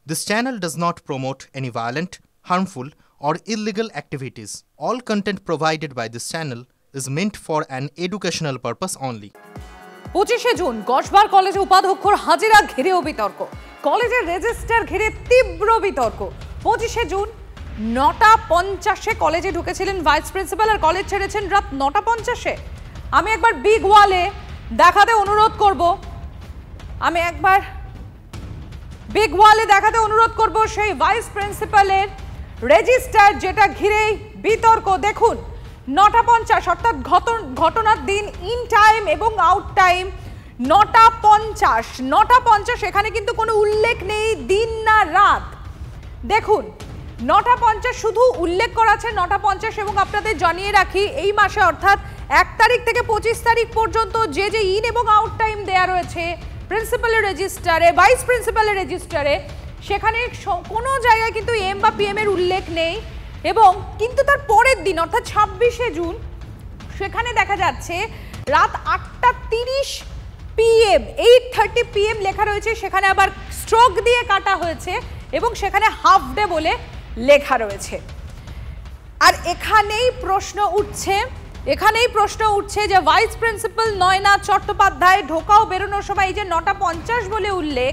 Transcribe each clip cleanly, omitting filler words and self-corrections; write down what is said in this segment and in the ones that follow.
This channel does not promote any violent, harmful, or illegal activities. All content provided by this channel is meant for an educational purpose only. 25 June কসবার কলেজে উপাধ্যক্ষর হাজিরা ঘিরেও বিতর্ক। কলেজের register ঘিরে তীব্র বিতর্ক। 25 June 9:50 কলেজে ঢুকেছিলেন vice principal আর college ছেড়েছেন রাত 9:50। আমি একবার বিগ ওয়ালে দেখাতে অনুরোধ করব সেই ভাইস প্রিন্সিপালের রেজিস্টার যেটা ঘিরেই বিতর্ক। দেখুন 9:50 অর্থাৎ ঘটনার দিন ইন টাইম এবং আউট টাইম 9:50 এখানে কিন্তু কোনো উল্লেখ নেই দিন না রাত। দেখুন 9:50 শুধু উল্লেখ করা আছে 9:50 এবং আপনাদের জানিয়ে রাখি এই মাসে অর্থাৎ 1 তারিখ থেকে 25 তারিখ পর্যন্ত যে ইন এবং আউট টাইম দেয়া রয়েছে প্রিন্সিপালের রেজিস্টারে ভাইস প্রিন্সিপালের রেজিস্টারে সেখানে কোনো জায়গায় কিন্তু এম বা পিএম এর উল্লেখ নেই। এবং কিন্তু তার পরের দিন অর্থাৎ 26 জুন সেখানে দেখা যাচ্ছে রাত 8:30 PM 8:30 PM লেখা রয়েছে, সেখানে আবার স্ট্রোক দিয়ে কাটা হয়েছে এবং সেখানে হাফ ডে বলে লেখা রয়েছে। আর এখানেই প্রশ্ন উঠছে যে ভাইস প্রিন্সিপাল নয়নাথ চট্টোপাধ্যায় ঢোকা ও বেরোনোর সময় এই যে 9:50 বলে উল্লেখ,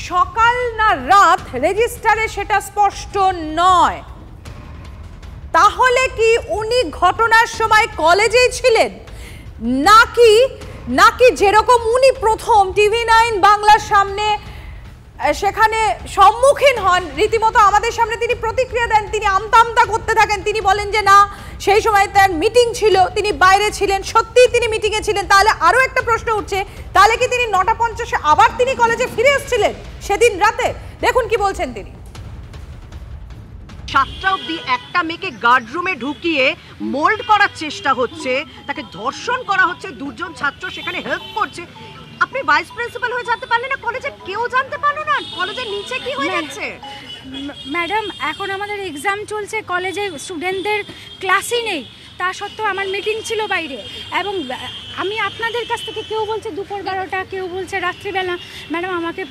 সকাল না রাত রেজিস্টারে সেটা স্পষ্ট নয়। তাহলে কি উনি ঘটনার সময় কলেজেই ছিলেন নাকি যেরকম উনি প্রথম TV9 বাংলার সামনে সেখানে সম্মুখীন হন, রীতিমতো আমাদের সামনে তিনি প্রতিক্রিয়া দেন, তিনি আমতা করতে থাকেন, তিনি বলেন যে না সেই সময় তার মিটিং ছিল, তিনি বাইরে ছিলেন, সত্যিই তিনি মিটিংয়ে ছিলেন। তাহলে আরও একটা প্রশ্ন উঠছে, তাহলে কি তিনি 9:50 আবার তিনি কলেজে ফিরে এসেছিলেন সেদিন রাতে? দেখুন কি বলছেন তিনি। 7টা অবধি একটা মেয়েকে গার্ড রুমে ঢুকিয়ে মোল্ড করার চেষ্টা হচ্ছে, তাকে ধর্ষণ করা হচ্ছে, দুজন ছাত্র সেখানে হেল্প করছে। আপনি ভাইস প্রিন্সিপাল হয়ে জানতে পারলেন না, কলেজের কেউ জানতে পারলো না কলেজের নিচে কি হয়ে যাচ্ছে? ম্যাডাম এখন আমাদের এক্সাম চলছে, কলেজে স্টুডেন্টদের ক্লাসই নেই, তা সত্ত্বেও আমার মিটিং ছিল বাইরে এবং আমি আপনাদের কাছ থেকে কেউ বলছে দুপুর 12টা, কেউ বলছে রাত্রিবেলা। ম্যাডাম আমাকে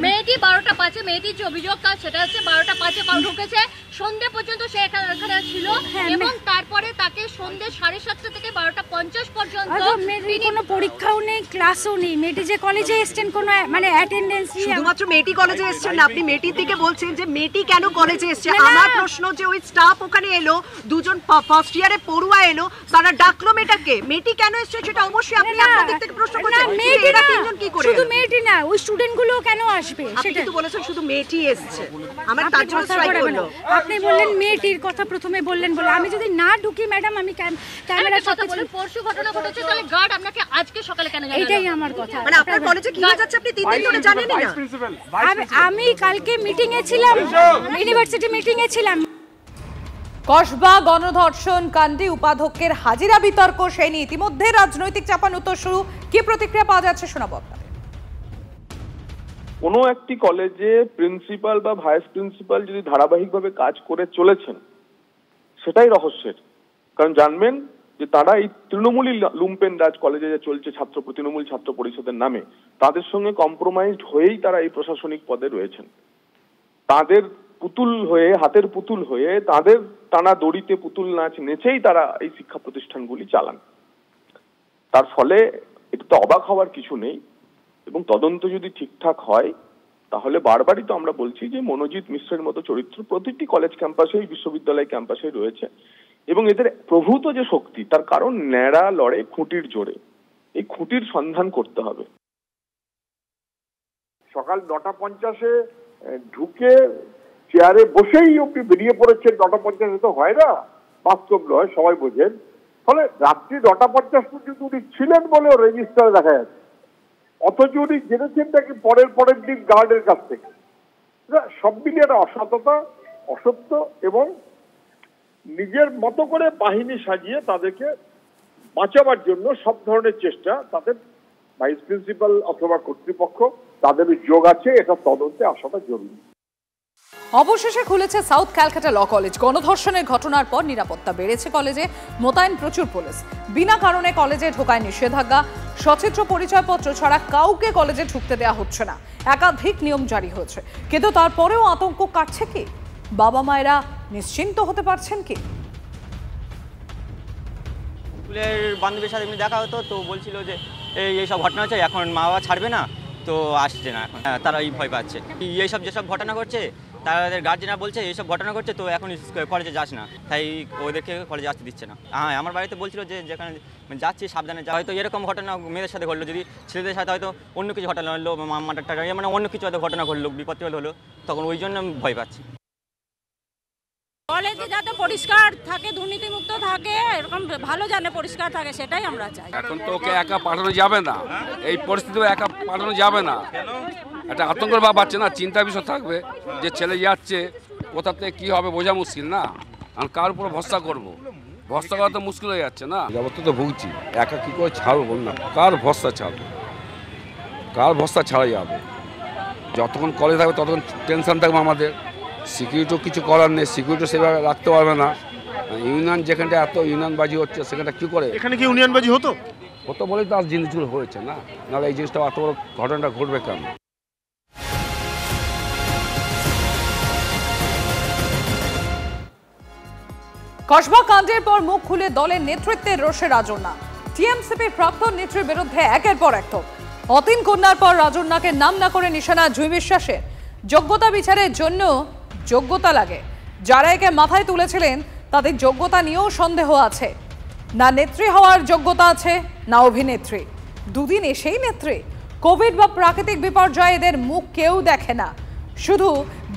মেয়েটি 12টা 5 মেয়েটির যে অভিযোগ কাজ সেটা হচ্ছে 12টা 5 ঢুকেছে, সন্ধ্যে পর্যন্ত সে এখানে ছিল এবং তারপরে তাকে সন্ধ্যে 7:30 থেকে 12:50 পর্যন্ত মেয়েটির কোনো পরীক্ষাও নেই, ক্লাসও নেই। মেয়েটি যে কলেজে এসছেন কোনো মানে অ্যাটেন্ডেন্স নেই। শুধুমাত্র মেয়েটি কলেজে এসছেন না, আপনি মেয়েটির দিকে বলছেন যে মেয়েটি কেন কলেজে এসছে। আমার প্রশ্ন যে ওই স্টাফ ওখানে এলো, দুজন ফার্স্ট ইয়ারে পড়ুয়া এলো, তারা ডাকলো মেয়েটাকে, মেয়েটি কেন এসছে সেটা অবশ্যই আপনি আপনাদের থেকে প্রশ্ন করছেন। মেয়েটিরা তিনজন কি করে, শুধু মেয়েটি না ওই স্টুডেন্টগুলো কেন আসবে সেটা তো বলেছেন, শুধু মেয়েটি এসছে। আমার তার জন্য স্ট্রাইক হলো। আপনি বললেন মেয়েটির কথা প্রথমে বললেন বলে আমি যদি না ঢুকি ম্যাডাম আমি ক্যামেরা কথা বলেন পরশু ঘটনা ঘটেছে, তাহলে গার্ড আপনাকে আজকে সকালে কেন জানালো? এটাই আমার কথা। মানে আপনার কলেজে কি হয়ে যাচ্ছে আপনি 3 দিন ধরে জানেন না? আমি কালকে মিটিং এ ছিলাম, ইউনিভার্সিটি মিটিং এ ছিলাম। কসবা গণধর্ষণ কাণ্ডে উপাধ্যক্ষের হাজিরা বিতর্ক, সেই নিয়ে ইতিমধ্যে রাজনৈতিক চাপানুতর শুরু। কি প্রতিক্রিয়া পাওয়া যাচ্ছে শোনাবো আপনাদের। কোনো একটি কলেজে প্রিন্সিপাল বা ভাইস প্রিন্সিপাল যদি ধারাবাহিকভাবে কাজ করে চলেছেন সেটাই রহস্যের। কারণ জানবেন যে তারা এই তৃণমূলী লুম্পেন রাজ কলেজে যে চলছে তৃণমূল ছাত্র পরিষদের নামে, তাদের সঙ্গে কম্প্রোমাইজড হয়েই তারা এই প্রশাসনিক পদে রয়েছেন। তাদের পুতুল হয়ে, হাতের পুতুল হয়ে, তাদের টানা দড়িতে পুতুল নাচ নেচেই তারা এই শিক্ষা প্রতিষ্ঠানগুলি চালান। তার ফলে এটা তো অবাক হওয়ার কিছু নেই। এবং তদন্ত যদি ঠিকঠাক হয় তাহলে বারবারই তো আমরা বলছি যে মনোজিৎ মিশ্রের মতো চরিত্র প্রতিটি কলেজ ক্যাম্পাসেই, বিশ্ববিদ্যালয় ক্যাম্পাসে রয়েছে এবং এদের প্রভূত যে শক্তি তার কারণ ন্যাড়া লড়ে খুঁটির জোরে। এই খুঁটির সন্ধান করতে হবে। সকাল 9:50 ঢুকে চেয়ারে বসেই আপনি বেরিয়ে পড়েছেন, 9:50 তো হয় না, বাস্তব নয়, সবাই বোঝেন। ফলে রাত্রি 9:50 পর্যন্ত উনি ছিলেন বলেও রেজিস্টারে দেখা যাচ্ছে, অথচ উনি জেনেছেন নাকি পরের দিন গার্ডের কাছ থেকে। সব মিলিয়ে একটা অসততা, অসত্য এবং নিজের মতো করে বাহিনী সাজিয়ে তাদেরকে বাঁচাবার জন্য সব ধরনের চেষ্টা তাদের ভাইস প্রিন্সিপাল অথবা কর্তৃপক্ষ তাদের যোগ আছে, এটা তদন্তে আসাটা জরুরি। অবশেষে খুলেছে সাউথ ক্যালকাটা ল কলেজ। গণধর্ষণের ঘটনার পর নিরাপত্তা বেড়েছে কলেজে, মোতায়েন প্রচুর পুলিশ। বিনা কারণে কলেজে ঢোকায় নিষেধাজ্ঞা, সচিত্র পরিচয়পত্র ছাড়া কাউকে কলেজে ঢুকতে দেওয়া হচ্ছে না। একাধিক নিয়ম জারি হয়েছে, কিন্তু তারপরেও আতঙ্ক কাটছে কি? বাবা মায়েরা নিশ্চিন্ত হতে পারছেন কি? স্কুলের বান্ধবীর সাথে এমনি দেখা হতো, তো বলছিল যে এইসব ঘটনা হচ্ছে, এখন মা বাবা ছাড়বে না, তো আসছে না এখন। তারা এই ভয় পাচ্ছে, এইসব যেসব ঘটনা ঘটছে তাদের গার্জেনরা বলছে এইসব ঘটনা ঘটছে, তো এখন কলেজে যাস না, তাই ওদেরকে কলেজে আসতে দিচ্ছে না। হ্যাঁ, আমার বাড়িতে বলছিল যে যেখানে যাচ্ছি সাবধানে যা। হয়তো এরকম ঘটনা মেয়েদের সাথে ঘটলো, যদি ছেলেদের সাথে হয়তো অন্য কিছু ঘটনা হলো, মামাটা মানে অন্য কিছু হয়তো ঘটনা ঘটলো, বিপত্তি হলো, তখন ওই জন্য ভয় পাচ্ছি। কলেজে যাতে পরিষ্কার থাকে, দুর্নীতিমুক্ত থাকে, এরকম ভালো জানে পরিষ্কার থাকে, সেটাই আমরা চাই। এখন তো ওকে একা পাঠানো যাবে না, এই পরিস্থিতিতে একা পাঠানো যাবে না। একটা আতঙ্কের ভাব আছে না, চিন্তার বিষয় থাকবে যে ছেলে যাচ্ছে, কোথা থেকে কী হবে বোঝা মুশকিল না। আর কার উপর ভরসা করবো? ভরসা করা তো মুশকিল হয়ে যাচ্ছে না। যাবত তো ভুগছি, একা কী করে ছাড়বো বল না? কার ভরসা ছাড়বো? কার ভরসা ছাড়া যাবে? যতক্ষণ কলেজ থাকবে ততক্ষণ টেনশন থাকবে আমাদের। সিকিউরিটিও কিছু করার নেই, সিকিউরিটি সেভাবে রাখতে পারবে না। ইউনিয়ন যেখানটা এত ইউনিয়নবাজি হচ্ছে, সেখানটা কী করে? এখানে কি ইউনিয়নবাজি হতো বলেই তো আজ জিনিসগুলো হয়েছে না, নাহলে এই জিনিসটা এত বড় ঘটনাটা ঘটবে কেন? কসবা কাণ্ডের পর মুখ খুলে দলের নেতৃত্বের রোষে রাজন্যা। টিএমসিপির প্রাক্তন নেত্রীর বিরুদ্ধে একের পর এক তোপ। অতীন কন্যার পর রাজন্যাকে নাম না করে নিশানা জুঁই বিশ্বাসের। যোগ্যতা বিচারের জন্য যোগ্যতা লাগে, যারা একে মাথায় তুলেছিলেন তাদের যোগ্যতা নিয়েও সন্দেহ আছে। না নেত্রী হওয়ার যোগ্যতা আছে, না অভিনেত্রী। দুদিন এসেই নেত্রী। কোভিড বা প্রাকৃতিক বিপর্যয়ে এদের মুখ কেউ দেখে না, শুধু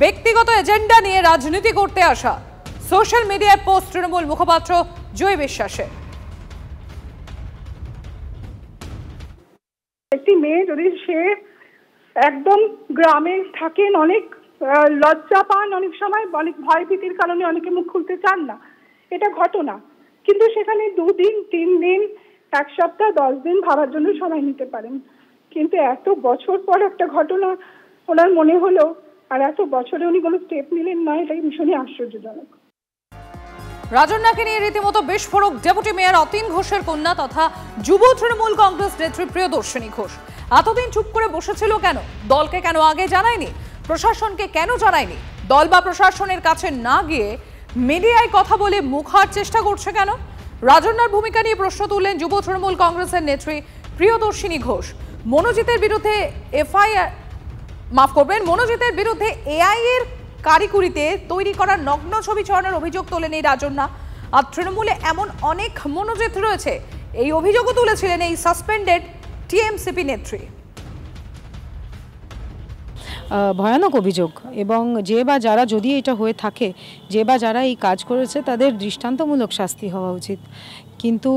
ব্যক্তিগত এজেন্ডা নিয়ে রাজনীতি করতে আসা। সোশ্যাল মিডিয়ায় পোস্ট তৃণমূল মুখপাত্র জুঁই বিশ্বাসের। একটি মেয়ে যদি সে একদম গ্রামে থাকেন, অনেক লজ্জা পান, অনেক সময় অনেক ভয় ভীতির কারণে অনেকে মুখ খুলতে চান না, এটা ঘটনা। কিন্তু সেখানে 2 দিন 3 দিন 1 সপ্তাহ 10 দিন ভাবার জন্য সময় নিতে পারেন, কিন্তু এত বছর পর একটা ঘটনা ওনার মনে হলো, আর এত বছরে উনি কোনো স্টেপ নিলেন না, এটাই ভীষণই আশ্চর্যজনক। রাজন্যাকে নিয়ে রীতিমতো বিস্ফোরক ডেপুটি মেয়র অতীন ঘোষের কন্যা তথা যুব তৃণমূল কংগ্রেস নেত্রী প্রিয়দর্শিনী ঘোষ। এতদিন চুপ করে বসেছিল কেন? দলকে কেন আগে জানায়নি? প্রশাসনকে কেন জানায়নি? দল বা প্রশাসনের কাছে না গিয়ে মিডিয়ায় কথা বলে মুখ হারার চেষ্টা করছে কেন? রাজন্যার ভূমিকা নিয়ে প্রশ্ন তুললেন যুব তৃণমূল কংগ্রেসের নেত্রী প্রিয়দর্শিনী ঘোষ। মনোজিতের বিরুদ্ধে মনোজিতের বিরুদ্ধে এআই এর কারিকুরিতে তৈরি করা নগ্ন ছবি ছড়ানোর অভিযোগ তোলেন এই রাজন্যা। আর তৃণমূলে এমন অনেক মনোজিত রয়েছে, এই অভিযোগও তুলেছিলেন এই সাসপেন্ডেড টিএমসিপি নেত্রী। ভয়ানক অভিযোগ, এবং যে বা যারা, যদি এটা হয়ে থাকে, যে বা যারা এই কাজ করেছে তাদের দৃষ্টান্তমূলক শাস্তি হওয়া উচিত। কিন্তু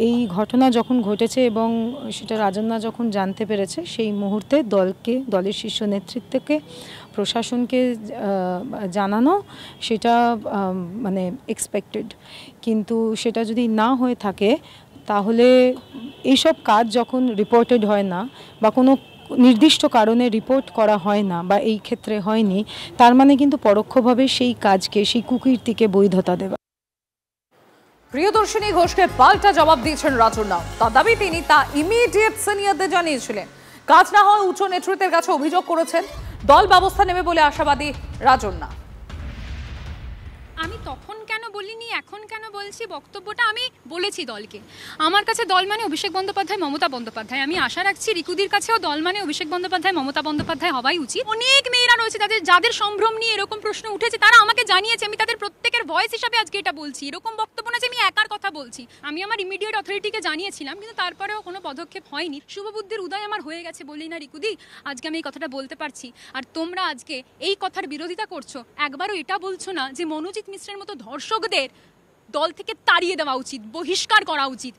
এই ঘটনা যখন ঘটেছে এবং সেটা রাজন্যা যখন জানতে পেরেছে, সেই মুহূর্তে দলের শীর্ষ নেতৃত্বকে, প্রশাসনকে জানানো সেটা মানে এক্সপেক্টেড। কিন্তু সেটা যদি না হয়ে থাকে, তাহলে এইসব কাজ যখন রিপোর্টেড হয় না বা কোনো নির্দিষ্ট কারণে রিপোর্ট করা হয় না, বা এই ক্ষেত্রে হয়নি, তার মানে কিন্তু পরোক্ষভাবে সেই কাজকে, সেই কুকীর্তিকে বৈধতা দেওয়া। প্রিয়দর্শিনী ঘোষকে পাল্টা জবাব দিয়েছেন রাজন্যা। তার দাবি তিনি তা ইমিডিয়েট সিনিয়রদের জানিয়েছিলেন। কাজ না হয় উচ্চ নেতৃত্বের কাছে অভিযোগ করেছেন। দল ব্যবস্থা নেবে বলে আশাবাদী রাজন্যা। আমি তখন কেন বলিনি, এখন কেন বলছি? বক্তব্যটা আমি বলেছি দলকে। আমার কাছে দল মানে অভিষেক বন্দ্যোপাধ্যায়, মমতা বন্দ্যোপাধ্যায়। আমি আশা রাখছি রিকুদির কাছেও দল মানে অভিষেক বন্দ্যোপাধ্যায়, মমতা বন্দ্যোপাধ্যায় হওয়াই উচিত। অনেক মেয়েরা রয়েছে যাদের সম্ভ্রম নিয়ে এরকম প্রশ্ন উঠেছে, তারা আমাকে জানিয়েছে। আমি তাদের প্রত্যেকের ভয়েস হিসাবে আজকে এটা বলছি। এরকম বক্তব্য না যে আমি একার কথা বলছি। আমি আমার ইমিডিয়েট অথরিটিকে জানিয়েছিলাম, কিন্তু তারপরেও কোনো পদক্ষেপ হয়নি। শুভবুদ্ধির উদয় আমার হয়ে গেছে বলেই না রিকুদি আজকে আমি এই কথাটা বলতে পারছি। আর তোমরা আজকে এই কথার বিরোধিতা করছো, একবারও এটা বলছো না যে মনোজিৎ মিশ্রের মতো ধর্ষকদের দল থেকে তাড়িয়ে দেওয়া উচিত, বহিষ্কার করা উচিত।